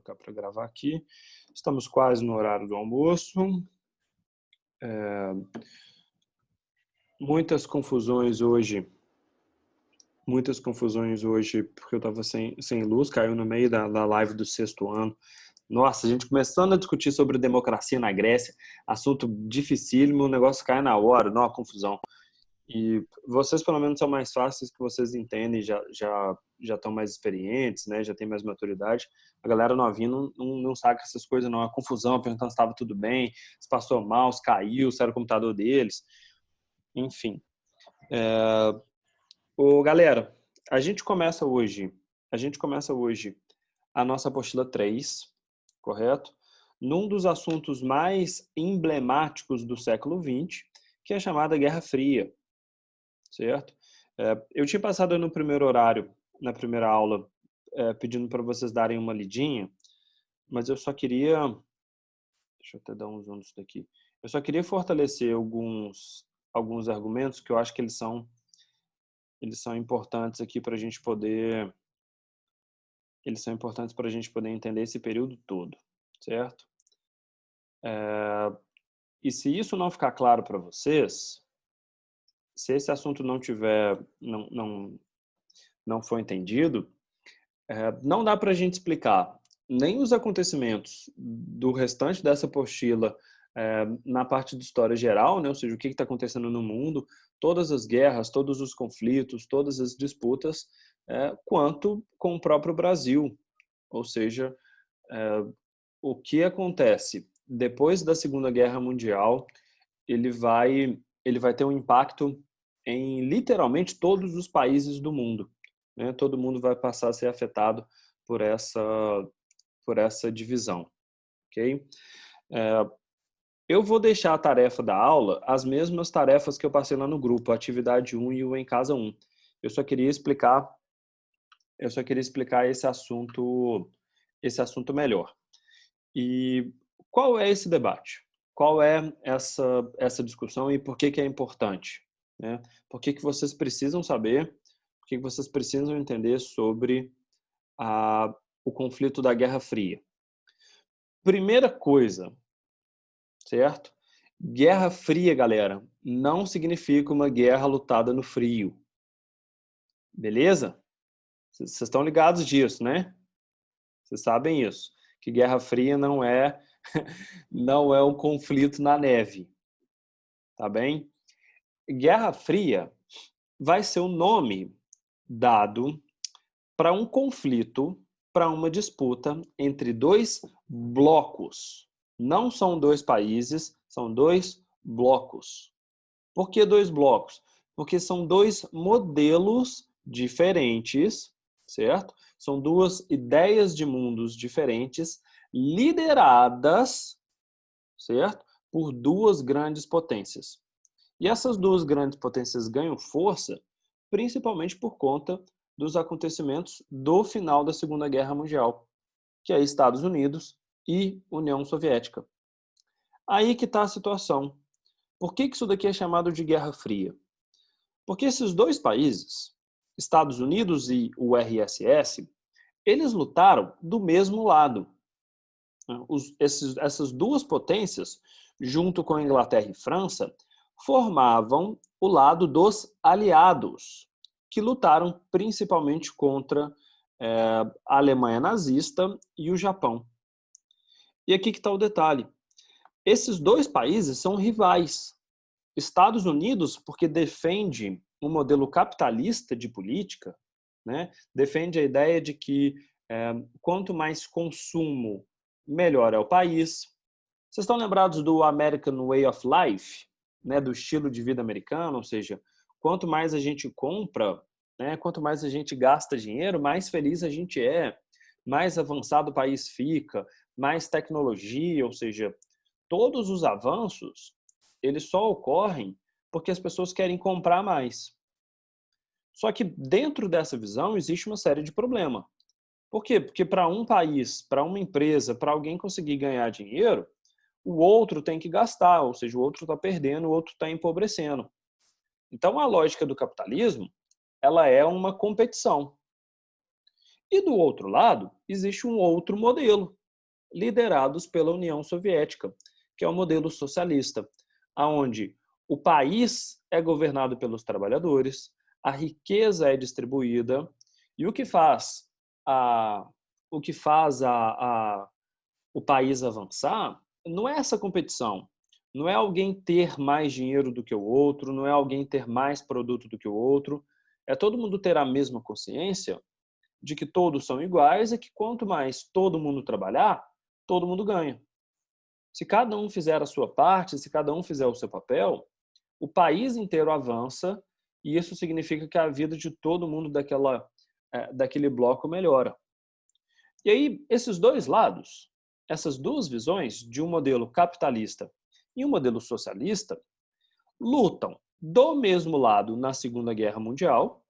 colocar para gravar aqui. Estamos quase no horário do almoço. Muitas confusões hoje, porque eu estava sem luz, caiu no meio da live do sexto ano. Nossa, a gente começando a discutir sobre democracia na Grécia, assunto dificílimo, o negócio cai na hora, não, uma confusão. E vocês, pelo menos, são mais fáceis, que vocês entendem, já estão mais experientes, né? Já tem mais maturidade. A galera novinha não sabe essas coisas, não. A confusão, perguntando se estava tudo bem, se passou mal, se caiu, se era o computador deles. Enfim. Galera, a gente começa hoje a nossa apostila 3, correto? Num dos assuntos mais emblemáticos do século XX, que é a chamada Guerra Fria. Certo? Eu tinha passado no primeiro horário, na primeira aula, pedindo para vocês darem uma lidinha, mas eu só queria... Deixa eu até dar um zoom nisso daqui. Eu só queria fortalecer alguns argumentos que eu acho que eles são importantes aqui para a gente poder... Eles são importantes para a gente poder entender esse período todo, certo? E se isso não ficar claro para vocês, se esse assunto não for entendido, não dá para a gente explicar nem os acontecimentos do restante dessa apostila na parte de história geral, né? Ou seja, o que está acontecendo no mundo, todas as guerras, todos os conflitos, todas as disputas, quanto com o próprio Brasil. Ou seja, o que acontece depois da Segunda Guerra Mundial, ele vai ter um impacto em literalmente todos os países do mundo, né? Todo mundo vai passar a ser afetado por essa divisão, ok? Eu vou deixar a tarefa da aula, as mesmas tarefas que eu passei lá no grupo, a atividade 1 e o Em Casa 1. Eu só queria explicar esse assunto melhor. E qual é esse debate? Qual é essa discussão e por que é importante, né? Por que vocês precisam saber, por que vocês precisam entender sobre o conflito da Guerra Fria? Primeira coisa, certo? Guerra Fria, galera, não significa uma guerra lutada no frio. Beleza? Vocês estão ligados disso, né? Vocês sabem isso. Que Guerra Fria não é um conflito na neve. Tá bem? Guerra Fria vai ser o nome dado para um conflito, para uma disputa entre dois blocos. Não são dois países, são dois blocos. Por que dois blocos? Porque são dois modelos diferentes, certo? São duas ideias de mundos diferentes, lideradas, certo? Por duas grandes potências. E essas duas grandes potências ganham força principalmente por conta dos acontecimentos do final da Segunda Guerra Mundial, que é Estados Unidos e União Soviética. Aí que está a situação. Por que isso daqui é chamado de Guerra Fria? Porque esses dois países, Estados Unidos e o URSS, eles lutaram do mesmo lado. Essas duas potências, junto com a Inglaterra e França, formavam o lado dos aliados, que lutaram principalmente contra a Alemanha nazista e o Japão. E aqui que está o detalhe. Esses dois países são rivais. Estados Unidos, porque defende um modelo capitalista de política, né? Defende a ideia de que quanto mais consumo, melhor é o país. Vocês estão lembrados do American Way of Life, né? Do estilo de vida americano? Ou seja, quanto mais a gente compra, né? Quanto mais a gente gasta dinheiro, mais feliz a gente é, mais avançado o país fica, mais tecnologia, ou seja, todos os avanços, eles só ocorrem porque as pessoas querem comprar mais. Só que dentro dessa visão existe uma série de problemas. Por quê? Porque para um país, para uma empresa, para alguém conseguir ganhar dinheiro, o outro tem que gastar, ou seja, o outro está perdendo, o outro está empobrecendo. Então a lógica do capitalismo, ela é uma competição. E do outro lado, existe um outro modelo, liderados pela União Soviética, que é o modelo socialista, onde o país é governado pelos trabalhadores, a riqueza é distribuída, e a, o que faz o país avançar não é essa competição, não é alguém ter mais dinheiro do que o outro, não é alguém ter mais produto do que o outro, é todo mundo ter a mesma consciência de que todos são iguais e que quanto mais todo mundo trabalhar, todo mundo ganha. Se cada um fizer a sua parte, se cada um fizer o seu papel, o país inteiro avança e isso significa que a vida de todo mundo daquele bloco melhora. E aí, esses dois lados, essas duas visões de um modelo capitalista e um modelo socialista, lutam do mesmo lado na Segunda Guerra Mundial,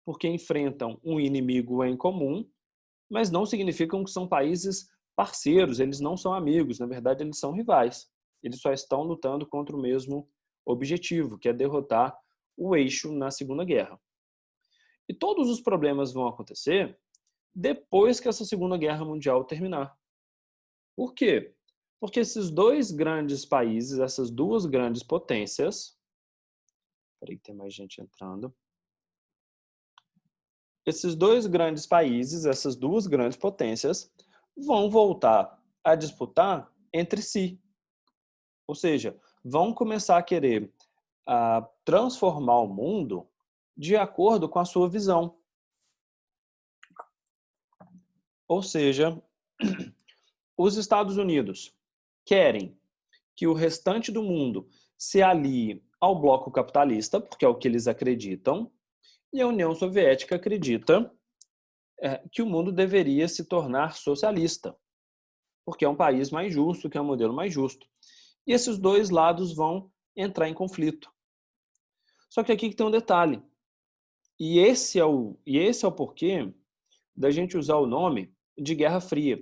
porque enfrentam um inimigo em comum, mas não significam que são países parceiros, eles não são amigos, na verdade eles são rivais. Eles só estão lutando contra o mesmo objetivo, que é derrotar o eixo na Segunda Guerra. E todos os problemas vão acontecer depois que essa Segunda Guerra Mundial terminar. Por quê? Porque esses dois grandes países, essas duas grandes potências, peraí que tem mais gente entrando, esses dois grandes países, essas duas grandes potências, vão voltar a disputar entre si. Ou seja, vão começar a querer transformar o mundo de acordo com a sua visão. Ou seja, os Estados Unidos querem que o restante do mundo se alie ao bloco capitalista, porque é o que eles acreditam, e a União Soviética acredita que o mundo deveria se tornar socialista, porque é um país mais justo, que é um modelo mais justo. E esses dois lados vão entrar em conflito. Só que aqui que tem um detalhe. E esse é o porquê da gente usar o nome de Guerra Fria.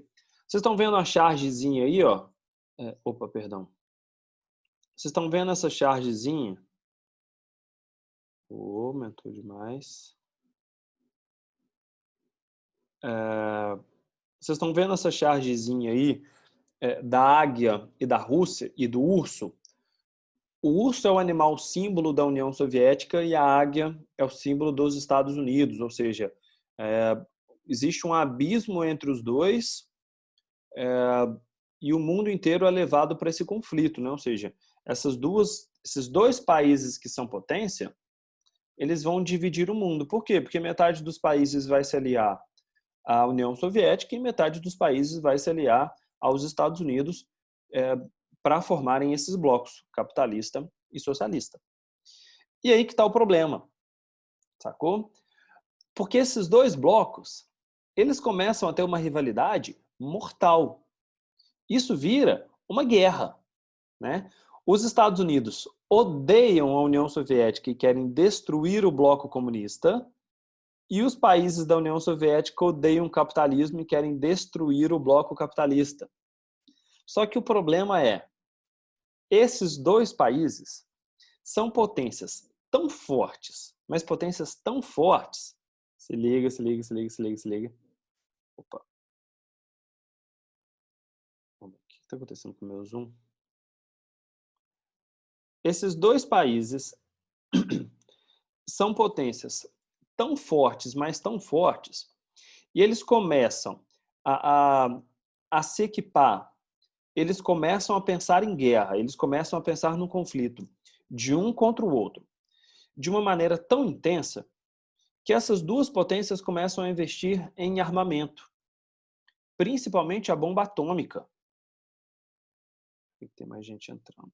Vocês estão vendo a chargezinha aí, ó? Opa, perdão. Vocês estão vendo essa chargezinha? Aumentou demais. Vocês estão vendo essa chargezinha aí da águia e da Rússia e do urso? O urso é o animal símbolo da União Soviética e a águia é o símbolo dos Estados Unidos, ou seja, existe um abismo entre os dois e o mundo inteiro é levado para esse conflito, né? Ou seja, esses dois países que são potência, eles vão dividir o mundo. Por quê? Porque metade dos países vai se aliar à União Soviética e metade dos países vai se aliar aos Estados Unidos para formarem esses blocos, capitalista e socialista. E aí que está o problema, sacou? Porque esses dois blocos, eles começam a ter uma rivalidade mortal. Isso vira uma guerra, né? Os Estados Unidos odeiam a União Soviética e querem destruir o bloco comunista, e os países da União Soviética odeiam o capitalismo e querem destruir o bloco capitalista. Só que o problema é, esses dois países são potências tão fortes, mas potências tão fortes. Se liga, se liga, se liga, se liga, se liga. Opa. O que está acontecendo com o meu Zoom? Esses dois países são potências tão fortes, mas tão fortes, e eles começam a se equipar, eles começam a pensar em guerra, eles começam a pensar no conflito de um contra o outro, de uma maneira tão intensa que essas duas potências começam a investir em armamento, principalmente a bomba atômica. Tem mais gente entrando.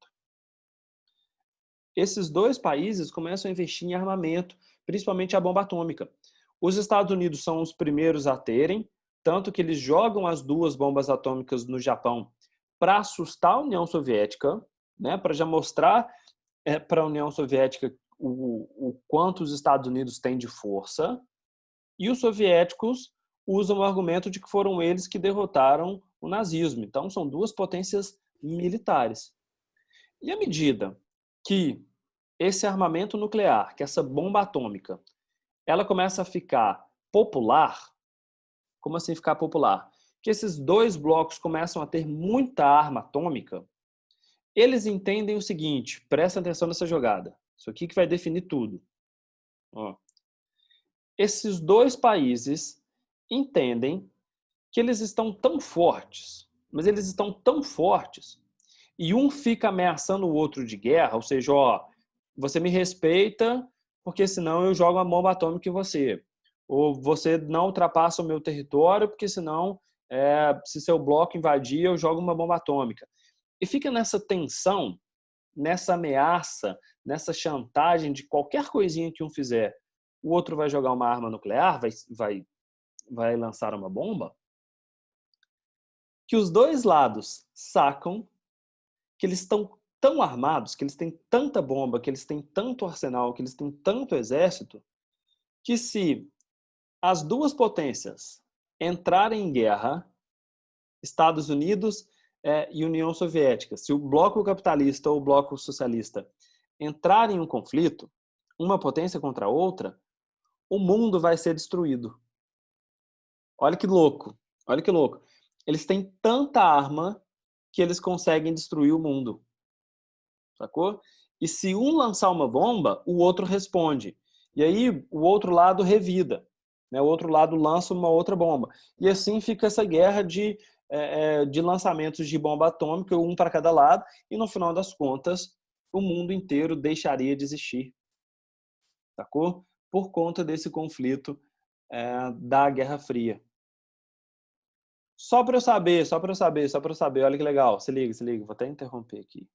Esses dois países começam a investir em armamento, principalmente a bomba atômica. Os Estados Unidos são os primeiros a terem, tanto que eles jogam as duas bombas atômicas no Japão para assustar a União Soviética, né, para já mostrar para a União Soviética o quanto os Estados Unidos têm de força, e os soviéticos usam o argumento de que foram eles que derrotaram o nazismo. Então, são duas potências militares. E à medida que esse armamento nuclear, que essa bomba atômica, ela começa a ficar popular, Como assim ficar popular? Que esses dois blocos começam a ter muita arma atômica, eles entendem o seguinte, presta atenção nessa jogada. Isso aqui que vai definir tudo. Ó. Esses dois países entendem que eles estão tão fortes, mas eles estão tão fortes, e um fica ameaçando o outro de guerra, ou seja, ó, você me respeita, porque senão eu jogo uma bomba atômica em você. Ou você não ultrapassa o meu território, porque senão, se seu bloco invadir, eu jogo uma bomba atômica. E fica nessa tensão, nessa ameaça, nessa chantagem de qualquer coisinha que um fizer, o outro vai jogar uma arma nuclear, vai lançar uma bomba, que os dois lados sacam que eles estão tão armados, que eles têm tanta bomba, que eles têm tanto arsenal, que eles têm tanto exército, que se as duas potências entrarem em guerra, Estados Unidos e União Soviética, se o bloco capitalista ou o bloco socialista entrarem em um conflito, uma potência contra a outra, o mundo vai ser destruído. Olha que louco, olha que louco. Eles têm tanta arma que eles conseguem destruir o mundo. Sacou? E se um lançar uma bomba, o outro responde. E aí o outro lado revida. Né? O outro lado lança uma outra bomba. E assim fica essa guerra de lançamentos de bomba atômica, um para cada lado, e no final das contas, o mundo inteiro deixaria de existir. Sacou? Por conta desse conflito da Guerra Fria. Só para eu saber, só para eu saber, só para eu saber. Olha que legal. Se liga, se liga. Vou até interromper aqui.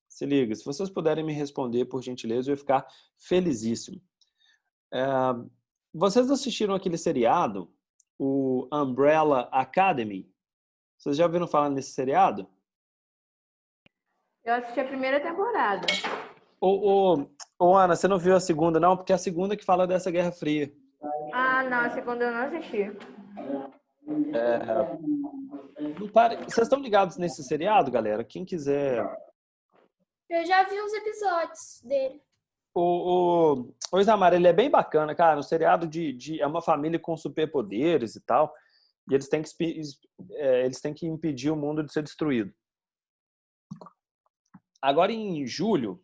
Se liga, se vocês puderem me responder, por gentileza, eu ia ficar felicíssimo. Vocês assistiram aquele seriado, o Umbrella Academy? Vocês já ouviram falar nesse seriado? Eu assisti a primeira temporada. Ana, você não viu a segunda, não? Porque é a segunda que fala dessa Guerra Fria. Ah, não, a segunda eu não assisti. Vocês estão ligados nesse seriado, galera? Quem quiser... Eu já vi uns episódios dele. O Isamar, ele é bem bacana, cara. O seriado é uma família com superpoderes e tal. E eles têm que impedir o mundo de ser destruído. Agora, em julho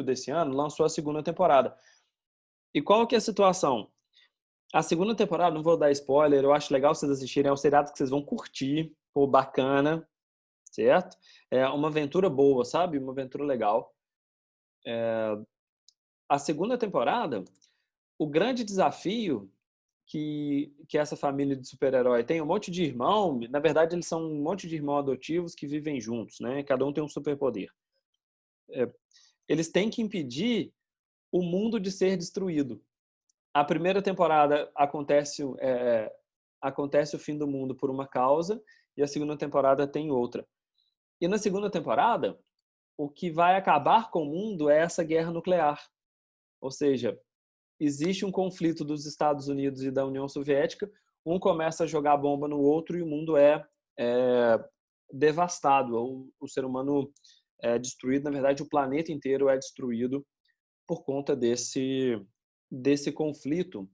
desse ano, lançou a segunda temporada. E qual que é a situação? A segunda temporada, não vou dar spoiler, eu acho legal vocês assistirem, é um seriado que vocês vão curtir, pô, bacana, certo? É uma aventura boa, sabe? Uma aventura legal. A segunda temporada, o grande desafio que essa família de super-herói tem, um monte de irmão, na verdade eles são um monte de irmãos adotivos que vivem juntos, né? Cada um tem um superpoder. Eles têm que impedir o mundo de ser destruído. A primeira temporada acontece o fim do mundo por uma causa e a segunda temporada tem outra. E na segunda temporada, o que vai acabar com o mundo é essa guerra nuclear. Ou seja, existe um conflito dos Estados Unidos e da União Soviética, um começa a jogar bomba no outro e o mundo é devastado. O ser humano é destruído, na verdade o planeta inteiro é destruído por conta desse conflito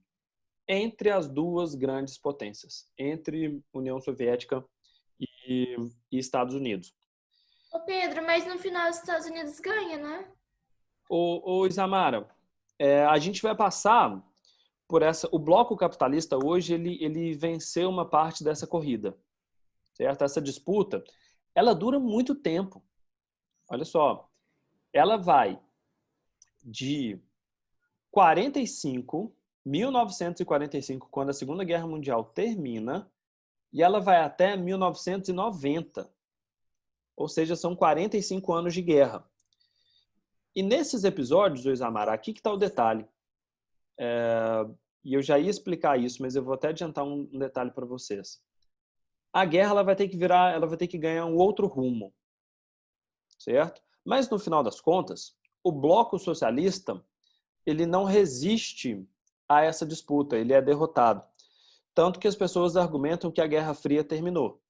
entre as duas grandes potências, entre União Soviética e Estados Unidos. Ô Pedro, mas no final os Estados Unidos ganham, né? Ô Isamara, a gente vai passar por essa... O bloco capitalista hoje, ele venceu uma parte dessa corrida, certo? Essa disputa, ela dura muito tempo. Olha só, ela vai de 1945, quando a Segunda Guerra Mundial termina, e ela vai até 1990. Ou seja, são 45 anos de guerra. E nesses episódios, Isamara, aqui que está o detalhe. E eu já ia explicar isso, mas eu vou até adiantar um detalhe para vocês. A guerra ela vai ter que ganhar um outro rumo, certo? Mas no final das contas, o bloco socialista ele não resiste a essa disputa, ele é derrotado. Tanto que as pessoas argumentam que a Guerra Fria terminou,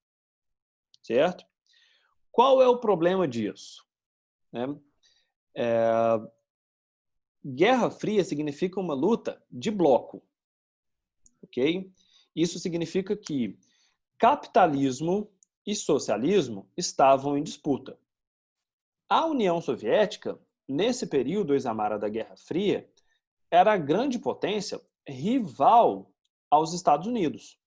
certo? Qual é o problema disso? Guerra Fria significa uma luta de bloco, ok? Isso significa que capitalismo e socialismo estavam em disputa. A União Soviética, nesse período, Isamara, da Guerra Fria, era a grande potência rival aos Estados Unidos.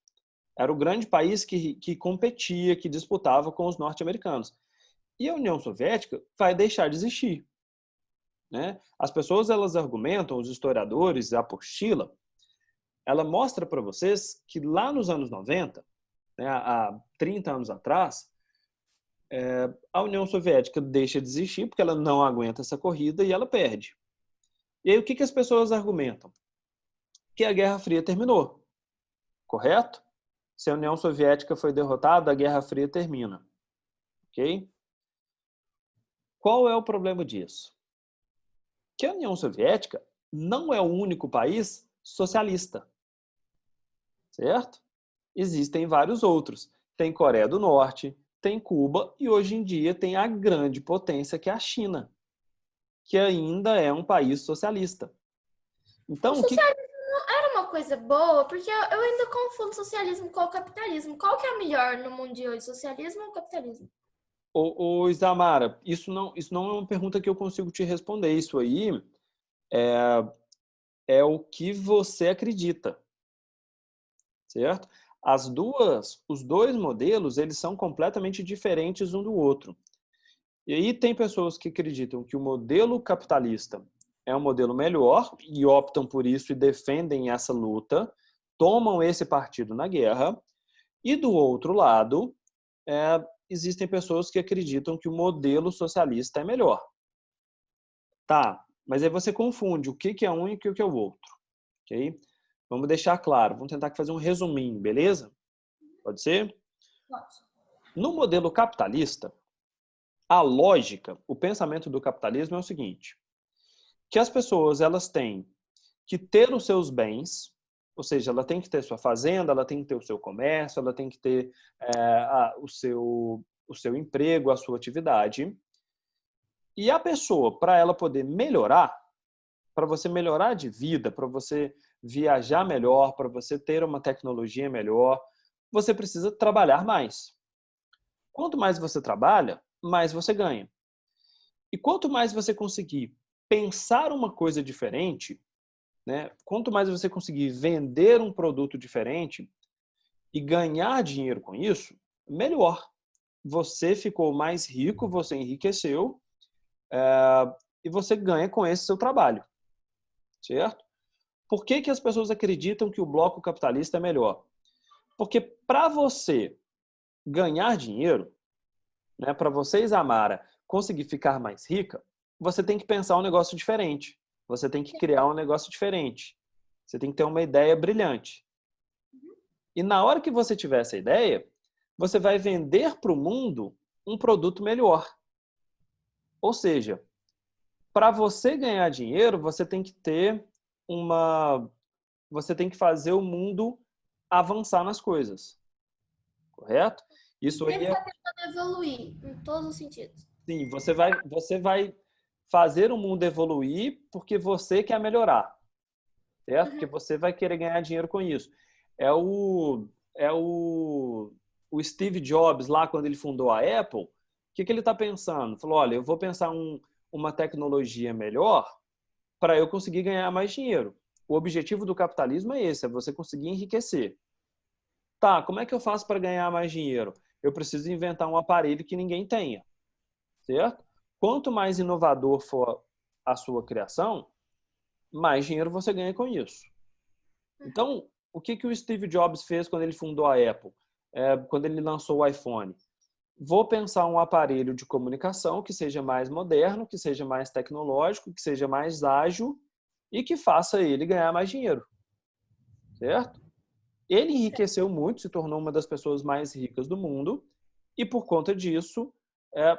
Era o grande país que competia, que disputava com os norte-americanos. E a União Soviética vai deixar de existir, né? As pessoas, elas argumentam, os historiadores, a apostila, ela mostra para vocês que lá nos anos 90, né, há 30 anos atrás, a União Soviética deixa de existir porque ela não aguenta essa corrida e ela perde. E aí o que as pessoas argumentam? Que a Guerra Fria terminou, correto? Se a União Soviética foi derrotada, a Guerra Fria termina. Ok? Qual é o problema disso? Que a União Soviética não é o único país socialista, certo? Existem vários outros. Tem Coreia do Norte, tem Cuba e hoje em dia tem a grande potência que é a China, que ainda é um país socialista. Então, O socialismo não era uma coisa boa, porque eu ainda confundo socialismo com o capitalismo. Qual que é melhor no mundo de hoje, socialismo ou capitalismo? Ô, Isamara, isso não é uma pergunta que eu consigo te responder. Isso aí é o que você acredita, certo? Os dois modelos, eles são completamente diferentes um do outro. E aí tem pessoas que acreditam que o modelo capitalista é um modelo melhor e optam por isso e defendem essa luta, tomam esse partido na guerra. E do outro lado, existem pessoas que acreditam que o modelo socialista é melhor. Tá, mas aí você confunde o que é um e o que é o outro. Ok? Vamos deixar claro, vamos tentar fazer um resuminho, beleza? Pode ser? Pode. No modelo capitalista, a lógica, o pensamento do capitalismo é o seguinte, que as pessoas, elas têm que ter os seus bens, ou seja, ela tem que ter sua fazenda, ela tem que ter o seu comércio, ela tem que ter o seu emprego, a sua atividade. E a pessoa, para ela poder melhorar, para você melhorar de vida, para você viajar melhor, para você ter uma tecnologia melhor, você precisa trabalhar mais. Quanto mais você trabalha, mais você ganha. E quanto mais você conseguir pensar uma coisa diferente, né? Quanto mais você conseguir vender um produto diferente e ganhar dinheiro com isso, melhor. Você ficou mais rico, você enriqueceu e você ganha com esse seu trabalho, certo? Por que as pessoas acreditam que o bloco capitalista é melhor? Porque para você ganhar dinheiro, né, para você, Isamara, conseguir ficar mais rica, você tem que pensar um negócio diferente. Você tem que criar um negócio diferente. Você tem que ter uma ideia brilhante. E na hora que você tiver essa ideia, você vai vender para o mundo um produto melhor. Ou seja, para você ganhar dinheiro, você tem que ter você tem que fazer o mundo avançar nas coisas. Correto? Isso aí Sempre está tentando evoluir em todos os sentidos. sim, você vai fazer o mundo evoluir porque você quer melhorar, certo? Porque você vai querer ganhar dinheiro com isso. É o Steve Jobs lá quando ele fundou a Apple, o que ele está pensando? Falou, olha, eu vou pensar uma tecnologia melhor para eu conseguir ganhar mais dinheiro. O objetivo do capitalismo é esse, é você conseguir enriquecer. Tá, como é que eu faço para ganhar mais dinheiro? Eu preciso inventar um aparelho que ninguém tenha, certo? Quanto mais inovador for a sua criação, mais dinheiro você ganha com isso. Então, o que o Steve Jobs fez quando ele fundou a Apple? Quando ele lançou o iPhone? Vou pensar um aparelho de comunicação que seja mais moderno, que seja mais tecnológico, que seja mais ágil e que faça ele ganhar mais dinheiro, certo? Ele enriqueceu muito, se tornou uma das pessoas mais ricas do mundo e por conta disso,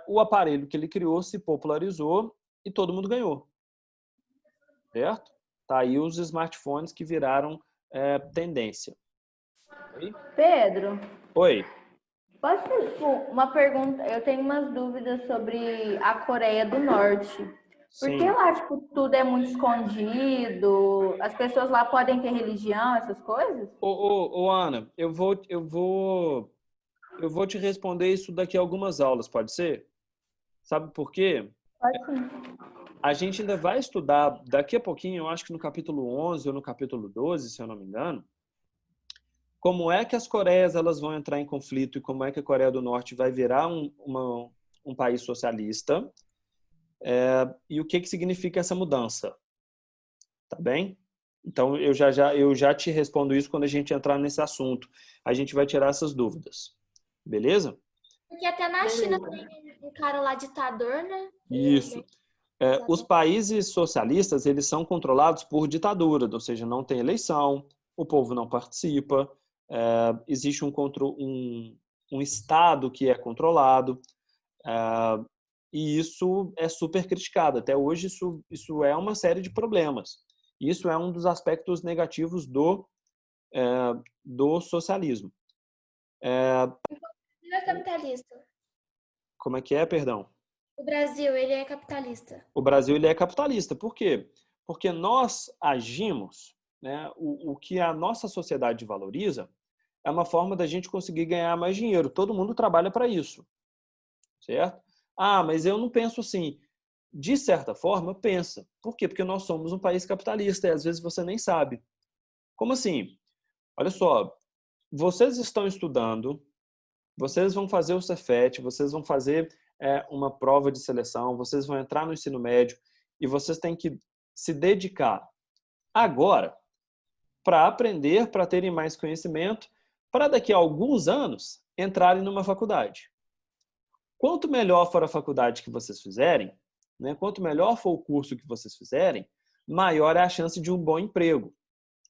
o aparelho que ele criou se popularizou e todo mundo ganhou, certo? Tá aí os smartphones que viraram tendência. Oi? Pedro, Oi. posso fazer tipo, uma pergunta? Eu tenho umas dúvidas sobre a Coreia do Norte. Porque Sim. lá, tipo, tudo é muito escondido, as pessoas lá podem ter religião, essas coisas? Ô, Ana, eu vou te responder isso daqui a algumas aulas, pode ser? Sabe por quê? Pode sim. A gente ainda vai estudar daqui a pouquinho, eu acho que no capítulo 11 ou no capítulo 12, se eu não me engano, como é que as Coreias elas vão entrar em conflito e como é que a Coreia do Norte vai virar um país socialista, e o que que significa essa mudança, tá bem? Então eu já te respondo isso quando a gente entrar nesse assunto. A gente vai tirar essas dúvidas. Beleza? Porque até na China Beleza. tem um cara lá ditador, né? E é Isso. bem Os pesadão. países socialistas, eles são controlados por ditadura, ou seja, não tem eleição, o povo não participa, existe um Estado que é controlado, é, e isso é super criticado. Até hoje, isso é uma série de problemas. Isso é um dos aspectos negativos é, do socialismo. Ele é capitalista. Como é, perdão? O Brasil, ele é capitalista. O Brasil ele é capitalista. Por quê? Porque nós agimos, né, o que a nossa sociedade valoriza é uma forma da gente conseguir ganhar mais dinheiro. Todo mundo trabalha para isso, certo? Ah, mas eu não penso assim. De certa forma, pensa. Por quê? Porque nós somos um país capitalista e às vezes você nem sabe. Como assim? Olha só, vocês estão estudando, vocês vão fazer o Cefet, vocês vão fazer uma prova de seleção, vocês vão entrar no ensino médio e vocês têm que se dedicar agora para aprender, para terem mais conhecimento, para daqui a alguns anos entrarem numa faculdade. Quanto melhor for a faculdade que vocês fizerem, né, quanto melhor for o curso que vocês fizerem, maior é a chance de um bom emprego.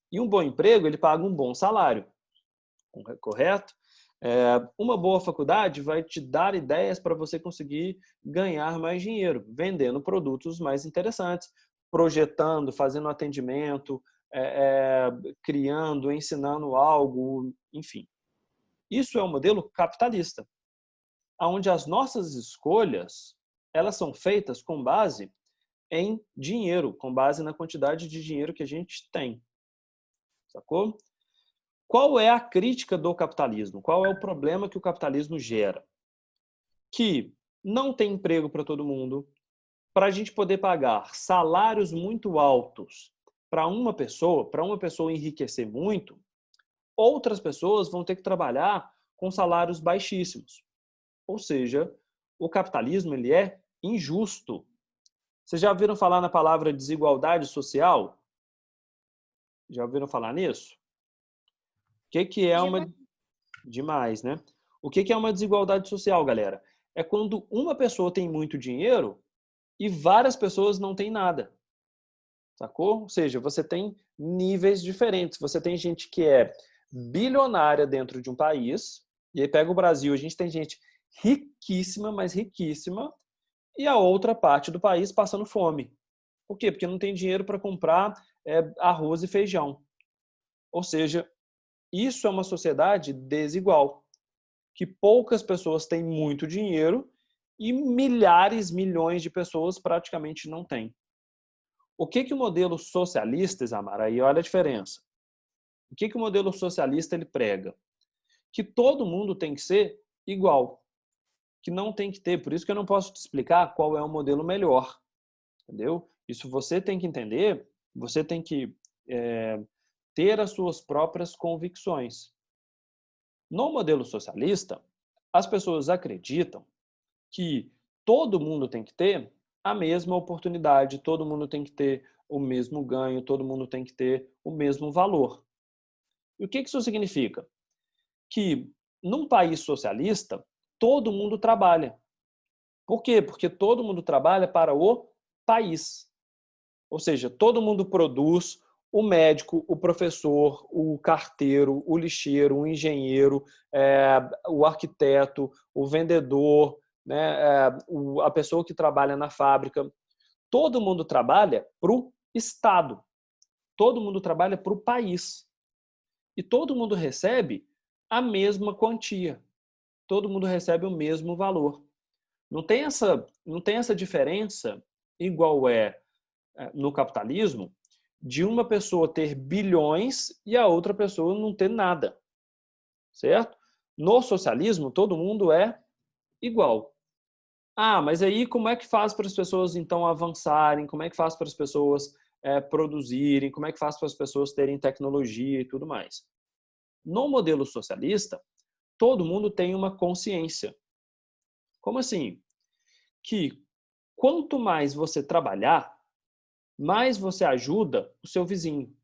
E um bom emprego, ele paga um bom salário, correto? Uma boa faculdade vai te dar ideias para você conseguir ganhar mais dinheiro, vendendo produtos mais interessantes, projetando, fazendo atendimento, criando, ensinando algo, enfim. Isso é um modelo capitalista, onde as nossas escolhas elas são feitas com base em dinheiro, com base na quantidade de dinheiro que a gente tem, sacou? Qual é a crítica do capitalismo? Qual é o problema que o capitalismo gera? Que não tem emprego para todo mundo. Para a gente poder pagar salários muito altos para uma pessoa enriquecer muito, outras pessoas vão ter que trabalhar com salários baixíssimos. Ou seja, o capitalismo ele é injusto. Vocês já ouviram falar na palavra desigualdade social? Já ouviram falar nisso? O que é uma demais, né? O que é uma desigualdade social, galera? É quando uma pessoa tem muito dinheiro e várias pessoas não têm nada. Sacou? Ou seja, você tem níveis diferentes. Você tem gente que é bilionária dentro de um país, e aí pega o Brasil, a gente tem gente riquíssima, mas riquíssima, e a outra parte do país passando fome. Por quê? Porque não tem dinheiro para comprar arroz e feijão. Ou seja, isso é uma sociedade desigual, que poucas pessoas têm muito dinheiro e milhares, milhões de pessoas praticamente não têm. O que o modelo socialista, Isamara, aí olha a diferença. O que o modelo socialista ele prega? Que todo mundo tem que ser igual, que não tem que ter. Por isso que eu não posso te explicar qual é o modelo melhor, entendeu? Isso você tem que entender, você tem que ter as suas próprias convicções. No modelo socialista, as pessoas acreditam que todo mundo tem que ter a mesma oportunidade, todo mundo tem que ter o mesmo ganho, todo mundo tem que ter o mesmo valor. E o que isso significa? Que num país socialista, todo mundo trabalha. Por quê? Porque todo mundo trabalha para o país. Ou seja, todo mundo produz, o médico, o professor, o carteiro, o lixeiro, o engenheiro, o arquiteto, o vendedor, né, a pessoa que trabalha na fábrica. Todo mundo trabalha para o Estado. Todo mundo trabalha para o país. E todo mundo recebe a mesma quantia. Todo mundo recebe o mesmo valor. Não tem essa diferença igual no capitalismo de uma pessoa ter bilhões e a outra pessoa não ter nada, certo? No socialismo, todo mundo é igual. Ah, mas aí como é que faz para as pessoas então avançarem? Como é que faz para as pessoas produzirem? Como é que faz para as pessoas terem tecnologia e tudo mais? No modelo socialista, todo mundo tem uma consciência. Como assim? Que quanto mais você trabalhar, mais você ajuda o seu vizinho.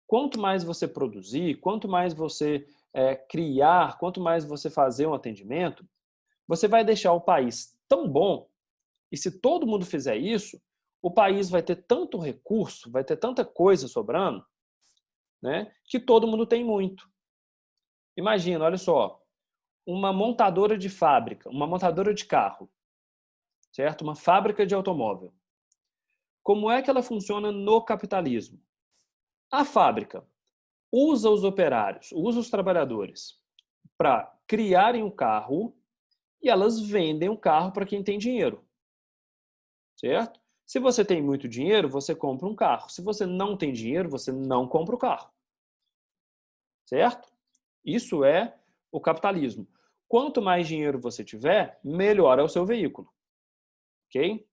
Quanto mais você produzir, quanto mais você criar, quanto mais você fazer um atendimento, você vai deixar o país tão bom, e se todo mundo fizer isso, o país vai ter tanto recurso, vai ter tanta coisa sobrando, né, que todo mundo tem muito. Imagina, olha só, uma montadora de fábrica, uma montadora de carro, certo? Uma fábrica de automóvel. Como é que ela funciona no capitalismo? A fábrica usa os operários, usa os trabalhadores para criarem um carro e elas vendem o carro para quem tem dinheiro, certo? Se você tem muito dinheiro, você compra um carro. Se você não tem dinheiro, você não compra o carro, certo? Isso é o capitalismo. Quanto mais dinheiro você tiver, melhor é o seu veículo, ok?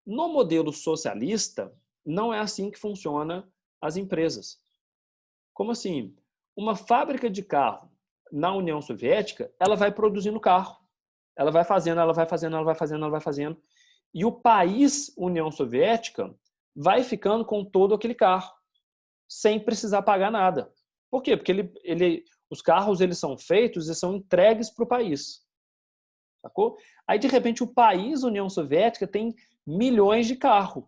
No modelo socialista, não é assim que funciona as empresas. Como assim? Uma fábrica de carro na União Soviética, ela vai produzindo carro. Ela vai fazendo, ela vai fazendo, ela vai fazendo, ela vai fazendo. E o país União Soviética vai ficando com todo aquele carro, sem precisar pagar nada. Por quê? Porque os carros eles são feitos e são entregues para o país. Sacou? Aí, de repente, o país União Soviética tem milhões de carros.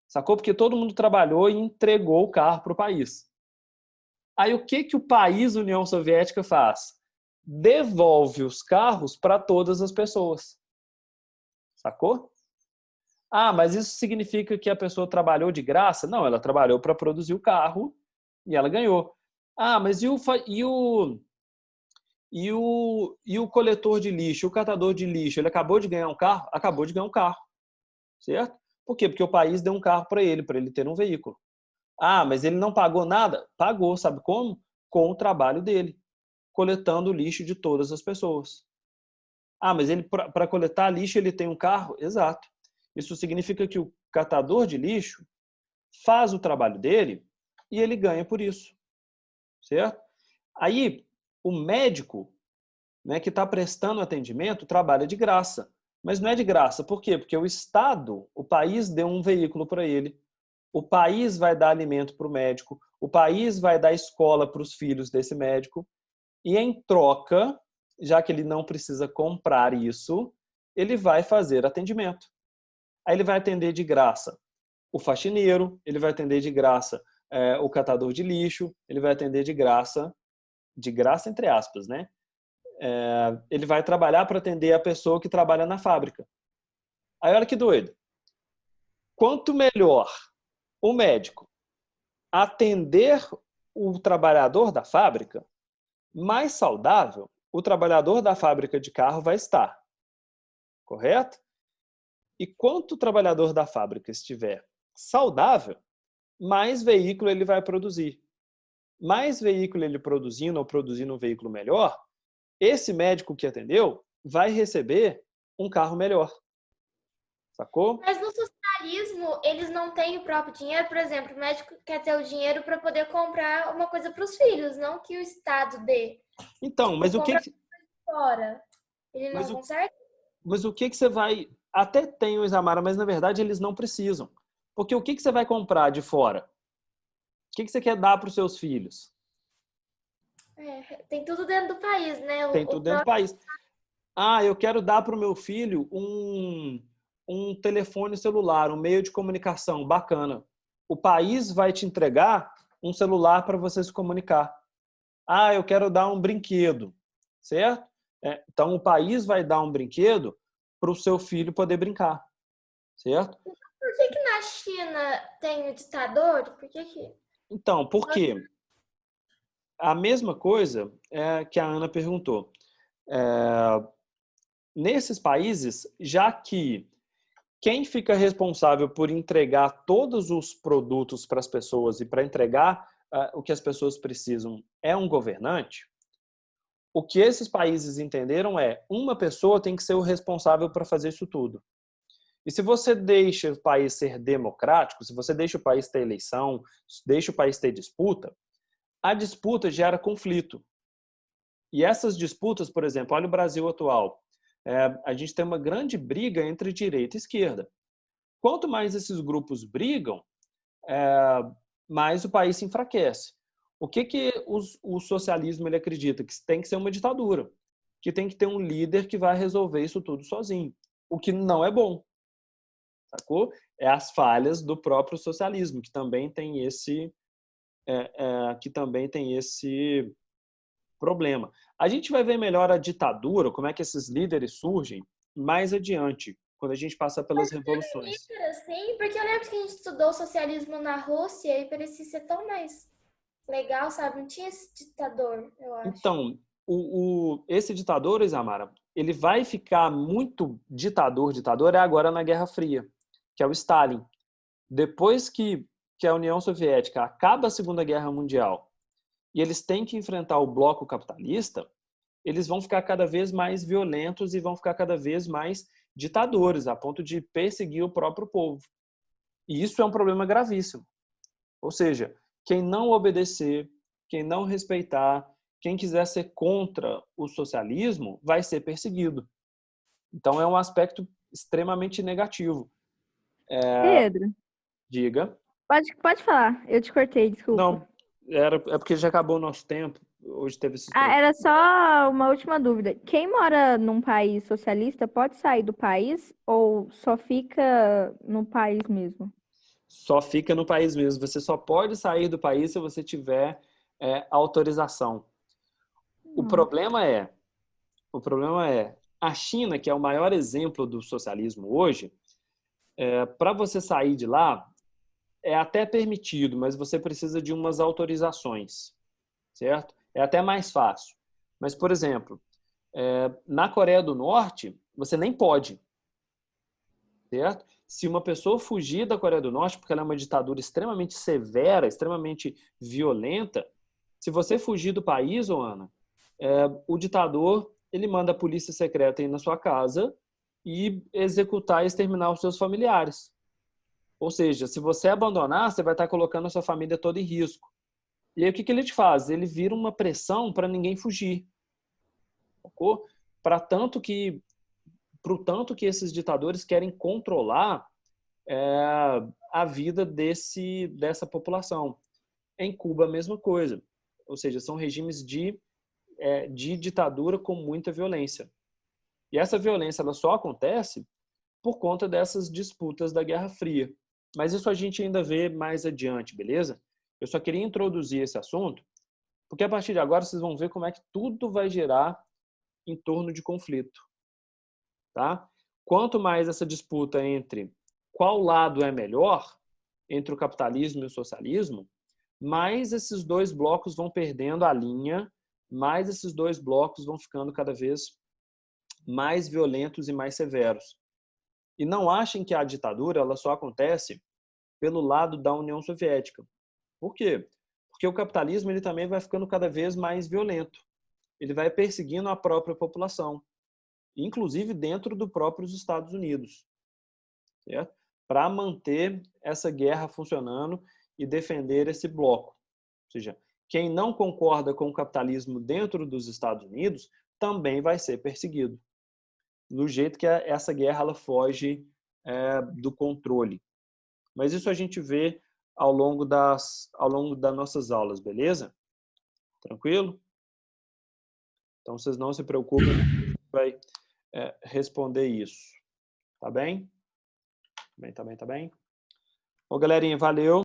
Sacou? Porque todo mundo trabalhou e entregou o carro para o país. Aí, o que o país União Soviética faz? Devolve os carros para todas as pessoas. Sacou? Ah, mas isso significa que a pessoa trabalhou de graça? Não, ela trabalhou para produzir o carro e ela ganhou. Ah, mas e o coletor de lixo, o catador de lixo, ele acabou de ganhar um carro? Acabou de ganhar um carro, certo? Por quê? Porque o país deu um carro para ele ter um veículo. Ah, mas ele não pagou nada? Pagou, sabe como? Com o trabalho dele, coletando o lixo de todas as pessoas. Ah, mas ele para coletar lixo ele tem um carro? Exato. Isso significa que o catador de lixo faz o trabalho dele e ele ganha por isso, certo? Aí, o médico, né, que está prestando atendimento trabalha de graça. Mas não é de graça. Por quê? Porque o Estado, o país deu um veículo para ele. O país vai dar alimento para o médico. O país vai dar escola para os filhos desse médico. E em troca, já que ele não precisa comprar isso, ele vai fazer atendimento. Aí ele vai atender de graça o faxineiro, ele vai atender de graça o catador de lixo, ele vai atender de graça entre aspas, né? Ele vai trabalhar para atender a pessoa que trabalha na fábrica. Aí olha que doido. Quanto melhor o médico atender o trabalhador da fábrica, mais saudável o trabalhador da fábrica de carro vai estar. Correto? E quanto o trabalhador da fábrica estiver saudável, mais veículo ele vai produzir. Mais veículo ele produzindo ou produzindo um veículo melhor, esse médico que atendeu vai receber um carro melhor. Sacou? Mas no socialismo, eles não têm o próprio dinheiro. Por exemplo, o médico quer ter o dinheiro para poder comprar uma coisa para os filhos, não que o Estado dê. Então, mas o que fora. Ele mas não o, consegue? mas o que você vai... Até tem o Isamara, mas na verdade eles não precisam. Porque o que você vai comprar de fora? O que você quer dar para os seus filhos? Tem tudo dentro do país, né? Tem tudo dentro do país. Ah, eu quero dar para o meu filho um telefone celular, um meio de comunicação bacana. O país vai te entregar um celular para você se comunicar. Ah, eu quero dar um brinquedo, certo? Então, o país vai dar um brinquedo para o seu filho poder brincar, certo? Por que na China tem o ditador? Por que... Então, por quê? A mesma coisa que a Ana perguntou. Nesses países, já que quem fica responsável por entregar todos os produtos para as pessoas e para entregar o que as pessoas precisam é um governante, o que esses países entenderam é uma pessoa tem que ser o responsável para fazer isso tudo. E se você deixa o país ser democrático, se você deixa o país ter eleição, deixa o país ter disputa, a disputa gera conflito. E essas disputas, por exemplo, olha o Brasil atual. A gente tem uma grande briga entre direita e esquerda. Quanto mais esses grupos brigam, mais o país se enfraquece. O que o socialismo ele acredita? Que tem que ser uma ditadura, que tem que ter um líder que vai resolver isso tudo sozinho, o que não é bom, sacou? É as falhas do próprio socialismo, que também tem esse problema. A gente vai ver melhor a ditadura, como é que esses líderes surgem mais adiante, quando a gente passa pelas revoluções. Sim, porque eu lembro que a gente estudou socialismo na Rússia e parecia ser tão mais legal, sabe? Não tinha esse ditador, eu acho. Então, esse ditador, Isamara, ele vai ficar muito ditador agora na Guerra Fria, que é o Stalin. Depois que a União Soviética acaba a Segunda Guerra Mundial e eles têm que enfrentar o bloco capitalista, eles vão ficar cada vez mais violentos e vão ficar cada vez mais ditadores, a ponto de perseguir o próprio povo. E isso é um problema gravíssimo. Ou seja, quem não obedecer, quem não respeitar, quem quiser ser contra o socialismo, vai ser perseguido. Então, é um aspecto extremamente negativo. Pedro, Diga. pode falar. Eu te cortei, desculpa. Não, é porque já acabou o nosso tempo. Hoje teve esses problemas. Era só uma última dúvida. Quem mora num país socialista pode sair do país ou só fica no país mesmo? Só fica no país mesmo. Você só pode sair do país se você tiver autorização. O problema é, a China, que é o maior exemplo do socialismo hoje, para você sair de lá, é até permitido, mas você precisa de umas autorizações, certo? É até mais fácil. Mas, por exemplo, na Coreia do Norte, você nem pode, certo? Se uma pessoa fugir da Coreia do Norte, porque ela é uma ditadura extremamente severa, extremamente violenta, se você fugir do país, Ana, o ditador ele manda a polícia secreta ir na sua casa e executar e exterminar os seus familiares. Ou seja, se você abandonar, você vai estar colocando a sua família toda em risco. E aí o que ele te faz? Ele vira uma pressão para ninguém fugir. Para tanto que esses ditadores querem controlar a vida dessa população. Em Cuba, a mesma coisa. Ou seja, são regimes de ditadura com muita violência. E essa violência ela só acontece por conta dessas disputas da Guerra Fria. Mas isso a gente ainda vê mais adiante, beleza? Eu só queria introduzir esse assunto, porque a partir de agora vocês vão ver como é que tudo vai gerar em torno de conflito. Tá? Quanto mais essa disputa entre qual lado é melhor, entre o capitalismo e o socialismo, mais esses dois blocos vão perdendo a linha, mais esses dois blocos vão ficando cada vez mais violentos e mais severos. E não achem que a ditadura ela só acontece pelo lado da União Soviética. Por quê? Porque o capitalismo ele também vai ficando cada vez mais violento. Ele vai perseguindo a própria população, inclusive dentro do próprios Estados Unidos, certo? Para manter essa guerra funcionando e defender esse bloco. Ou seja, quem não concorda com o capitalismo dentro dos Estados Unidos também vai ser perseguido. Do jeito que essa guerra ela foge do controle. Mas isso a gente vê ao longo das nossas aulas, beleza? Tranquilo? Então, vocês não se preocupem, a gente vai responder isso. Tá bem? Tá bem. Bom, galerinha, valeu.